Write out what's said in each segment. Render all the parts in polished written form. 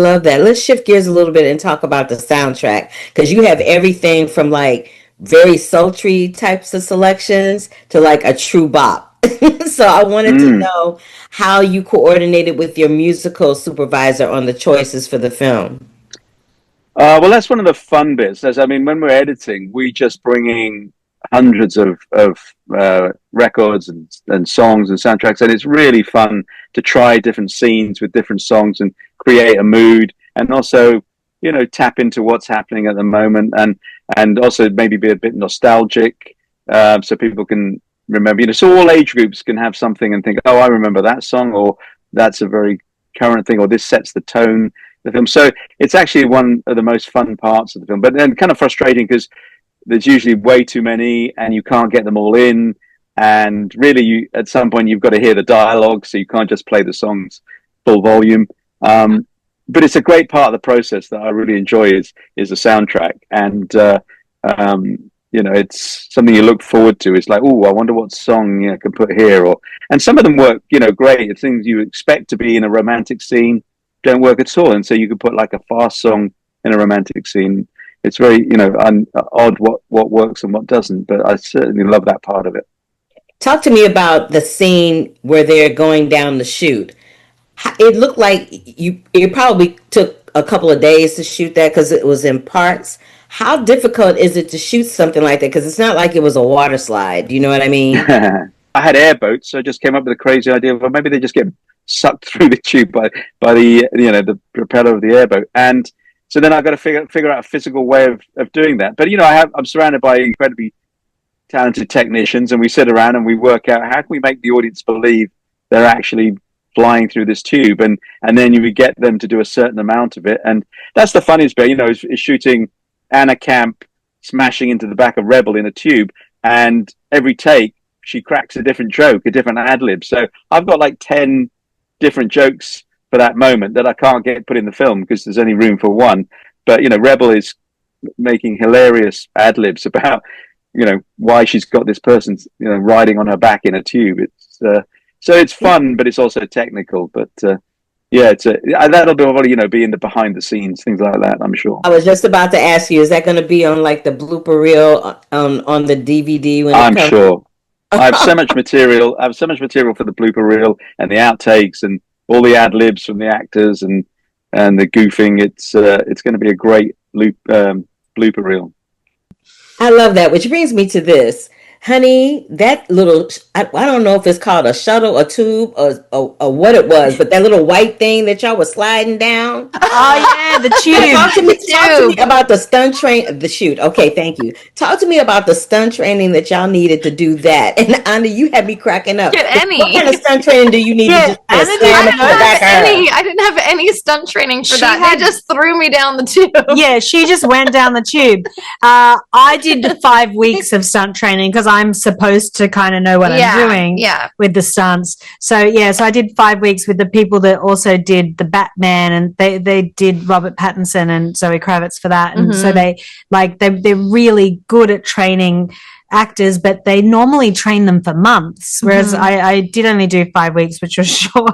Love that. Let's shift gears a little bit and talk about the soundtrack because you have everything from like very sultry types of selections to like a true bop. So I wanted to Mm. know how you coordinated with your musical supervisor on the choices for the film. Well, that's one of the fun bits. I mean, when we're editing, we just bring in hundreds of records and songs and soundtracks, and it's really fun to try different scenes with different songs and create a mood, and also, tap into what's happening at the moment, and also maybe be a bit nostalgic, so people can remember. So all age groups can have something and think, "Oh, I remember that song," or "That's a very current thing," or "This sets the tone." The film. So it's actually one of the most fun parts of the film, but then kind of frustrating because there's usually way too many and you can't get them all in. And really, at some point, you've got to hear the dialogue, so you can't just play the songs full volume. But it's a great part of the process that I really enjoy is the soundtrack, and it's something you look forward to. It's like, oh, I wonder what song I can put here, and some of them work, great. It's things you expect to be in a romantic scene don't work at all, and so you could put like a fast song in a romantic scene. It's very, odd what works and what doesn't, but I certainly love that part of it. Talk to me about the scene where they're going down the chute. It looked like it probably took a couple of days to shoot that because it was in parts. How difficult is it to shoot something like that? Because it's not like it was a water slide. You know what I mean? I had airboats, so I just came up with a crazy idea. Well, maybe they just get sucked through the tube by the propeller of the airboat, and so then I've got to figure out a physical way of doing that. But I'm surrounded by incredibly talented technicians, and we sit around and we work out how can we make the audience believe they're actually flying through this tube, and then you would get them to do a certain amount of it, and that's the funniest bit. Is shooting Anna Camp smashing into the back of Rebel in a tube, and every take she cracks a different joke, a different ad lib. So I've got like 10 different jokes for that moment that I can't get put in the film because there's only room for one. But Rebel is making hilarious ad libs about why she's got this person riding on her back in a tube. It's so it's fun, but it's also technical. But yeah, that'll probably be in the behind the scenes things like that. I'm sure. I was just about to ask you, is that going to be on like the blooper reel on the DVD when it I'm comes? sure. I have so much material. I have so much material for the blooper reel and the outtakes and all the ad libs from the actors and the goofing. It's going to be a great blooper reel. I love that, which brings me to this. Honey, that little, I don't know if it's called a shuttle, a tube, or what it was, but that little white thing that y'all was sliding down. Oh yeah, the Talk to me tube. about the stunt train, the shoot. Okay, thank you. Talk to me about the stunt training that y'all needed to do that. And Anna, you had me cracking up. Get any. What kind of stunt training do you need Yeah, to just kind of Anna slam it didn't in the back have of her? I didn't have any stunt training for She that. had- They just threw me down the tube. Yeah, she just went down the tube. I did 5 weeks of stunt training because I'm supposed to kind of know what I'm doing with the stunts. So I did 5 weeks with the people that also did the Batman, and they did Robert Pattinson and Zoe Kravitz for that. And so they're really good at training actors, but they normally train them for months, whereas I did only do 5 weeks, which was short.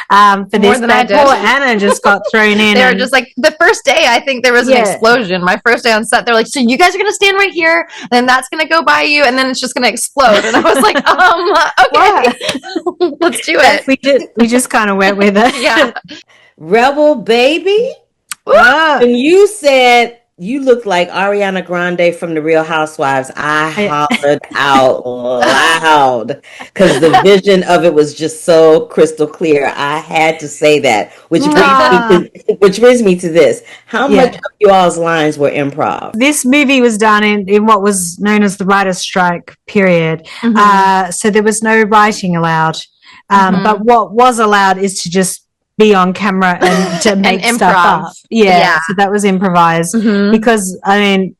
For More this, than I did. poor Anna just got thrown in. They were just like, the first day, I think there was an explosion. My first day on set, they're like, so you guys are going to stand right here, and that's going to go by you, and then it's just going to explode. And I was like, okay, let's do it. We just kind of went with it. Yeah. Rebel baby? When you said you looked like Ariana Grande from The Real Housewives, I hollered out loud because the vision of it was just so crystal clear. I had to say that, which brings me to this. How much of you all's lines were improv? This movie was done in what was known as the writer's strike period. So there was no writing allowed. But what was allowed is to just be on camera and to make stuff up. So that was improvised because I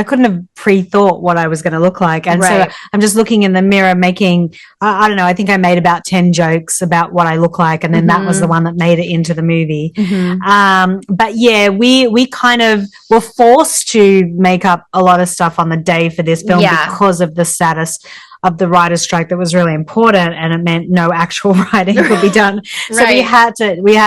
couldn't have pre-thought what I was going to look like, and so I'm just looking in the mirror making I don't know, I think I made about 10 jokes about what I look like, and then that was the one that made it into the movie. But we kind of were forced to make up a lot of stuff on the day for this film because of the status of the writer's strike that was really important, and it meant no actual writing could be done. So we had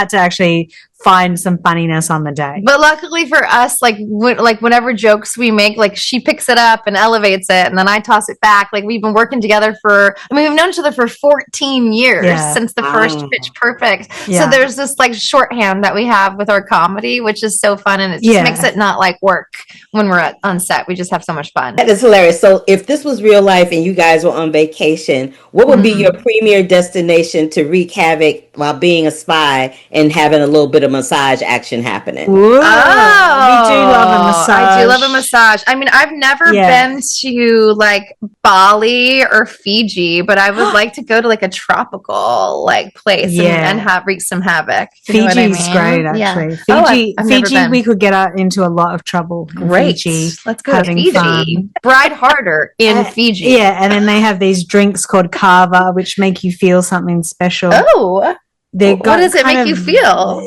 to actually find some funniness on the day. But luckily for us, like whenever jokes we make, like she picks it up and elevates it, and then I toss it back. Like we've been working together we've known each other for 14 years since the first Pitch Perfect. Yeah. So there's this like shorthand that we have with our comedy, which is so fun, and it just makes it not like work when we're on set. We just have so much fun. That is hilarious. So if this was real life and you guys were on vacation, what would be your premier destination to wreak havoc while being a spy and having a little bit of massage action happening? Ooh, we do love a massage. I do love a massage. I mean, I've never been to like Bali or Fiji, but I would like to go to like a tropical like place and wreak some havoc. Fiji's great, actually. Fiji, we could get into a lot of trouble. Great. Fiji, let's go to Fiji. Fun. Bride harder in Fiji. Yeah, and then they have these drinks called kava, which make you feel something special. Oh, what does it make you feel?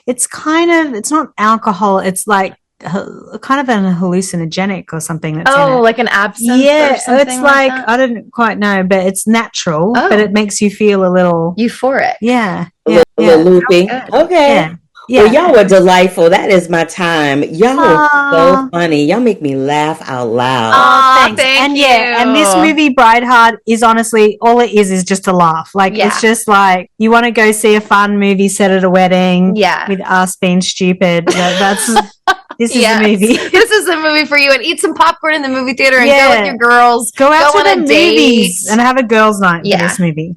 It's not alcohol. It's like kind of an hallucinogenic or something. That's in it. Like an absinthe. Yeah, or something it's like I don't quite know, but it's natural. But it makes you feel a little euphoric. Yeah, a little loopy. Okay. Yeah. Well, y'all were delightful. That is my time. Y'all were so funny. Y'all make me laugh out loud. Thanks. Thank you. And this movie, Brideheart, is honestly all it is just a laugh. Like it's just like you want to go see a fun movie set at a wedding. With us being stupid. This is a movie. This is a movie for you. And eat some popcorn in the movie theater and go with your girls. Go out to the movies and have a girls' night for this movie.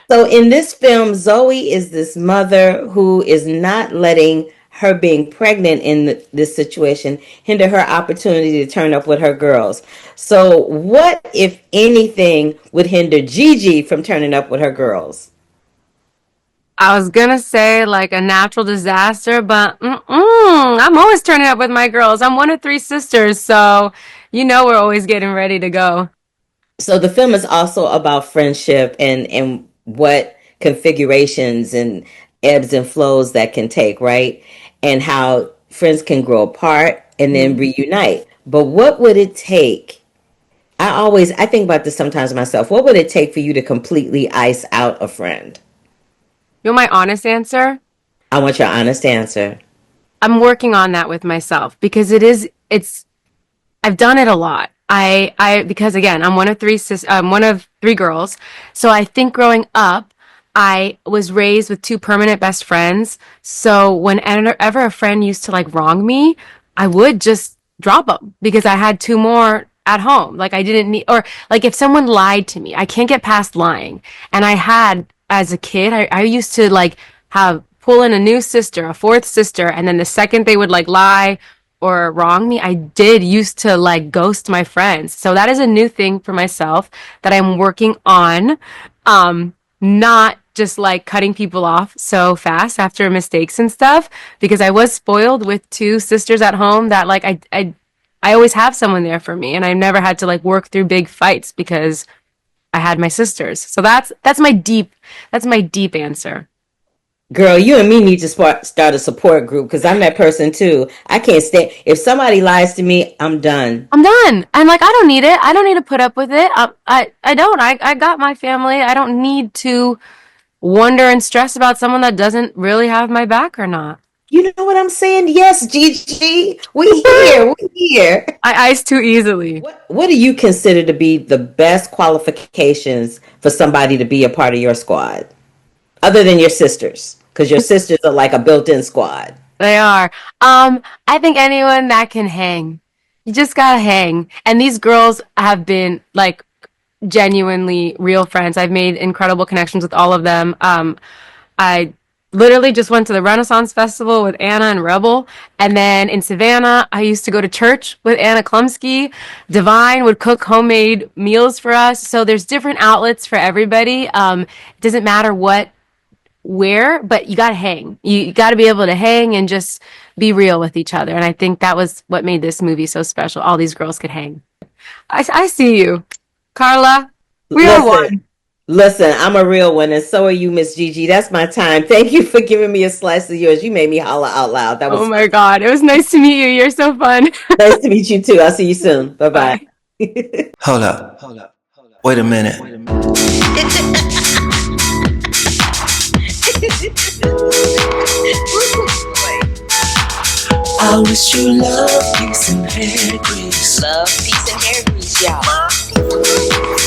So in this film, Zoe is this mother who is not letting her being pregnant in this situation hinder her opportunity to turn up with her girls. So what, if anything, would hinder Gigi from turning up with her girls? I was going to say like a natural disaster, but I'm always turning up with my girls. I'm one of 3 sisters, so we're always getting ready to go. So the film is also about friendship and what configurations and ebbs and flows that can take, right? And how friends can grow apart and then reunite. But what would it take? I think about this sometimes myself. What would it take for you to completely ice out a friend? You want my honest answer? I want your honest answer. I'm working on that with myself because I've done it a lot. Because again, I'm one of 3 girls. So I think growing up, I was raised with 2 permanent best friends. So whenever a friend used to like wrong me, I would just drop them because I had 2 more at home. Like I didn't need, or like if someone lied to me, I can't get past lying. And I had, as a kid, I used to like pull in a new sister, a 4th sister. And then the second they would like lie or wrong me, I did used to like ghost my friends. So that is a new thing for myself that I'm working on. Not just like cutting people off so fast after mistakes and stuff, because I was spoiled with 2 sisters at home that like I always have someone there for me, and I never had to like work through big fights because I had my sisters. So that's my deep answer. Girl, you and me need to start a support group because I'm that person too. I can't stand if somebody lies to me. I'm done. I'm like, I don't need it. I don't need to put up with it. I don't. I got my family. I don't need to wonder and stress about someone that doesn't really have my back or not. You know what I'm saying? Yes, Gigi. We here. I ice too easily. What do you consider to be the best qualifications for somebody to be a part of your squad, other than your sisters? Because your sisters are like a built-in squad. They are. I think anyone that can hang. You just gotta hang. And these girls have been like genuinely real friends. I've made incredible connections with all of them. I literally just went to the Renaissance Festival with Anna and Rebel. And then in Savannah, I used to go to church with Anna Klumsky. Divine would cook homemade meals for us. So there's different outlets for everybody. It doesn't matter where, but you gotta hang. You gotta be able to hang and just be real with each other. And I think that was what made this movie so special. All these girls could hang. I see you, Carla. We are one. Listen, I'm a real one, and so are you, Miss Gigi. That's my time. Thank you for giving me a slice of yours. You made me holler out loud. That was oh my God. It was nice to meet you. You're so fun. Nice to meet you too. I'll see you soon. Bye-bye. Hold up. Wait a minute. I wish you love, peace, and hair grease. Love, peace, and hair grease, y'all.